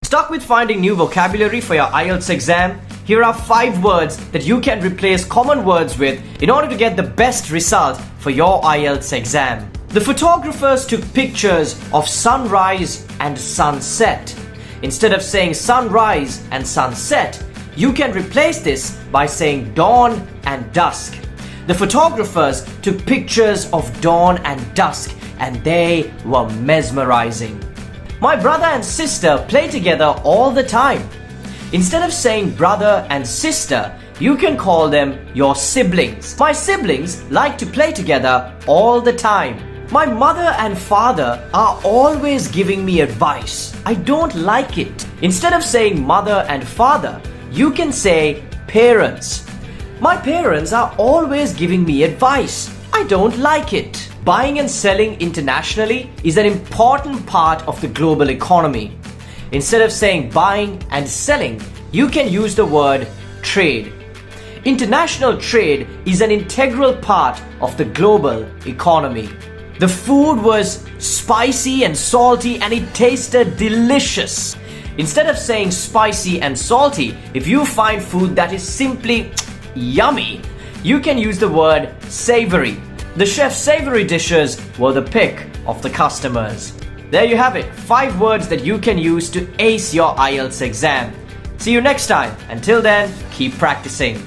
Stuck with finding new vocabulary for your IELTS exam? Here are 5 words that you can replace common words with in order to get the best result for your IELTS exam. The photographers took pictures of sunrise and sunset. Instead of saying sunrise and sunset, you can replace this by saying dawn and dusk. The photographers took pictures of dawn and dusk, and they were mesmerizing. My brother and sister play together all the time. Instead of saying brother and sister, you can call them your siblings. My siblings like to play together all the time. My mother and father are always giving me advice. I don't like it. Instead of saying mother and father, you can say parents. My parents are always giving me advice. I don't like it. Buying and selling internationally is an important part of the global economy. Instead of saying buying and selling, you can use the word trade. International trade is an integral part of the global economy. The food was spicy and salty and it tasted delicious. Instead of saying spicy and salty, if you find food that is simply yummy, you can use the word savory. The chef's savory dishes were the pick of the customers. There you have it, 5 words that you can use to ace your IELTS exam. See you next time. Until then, keep practicing.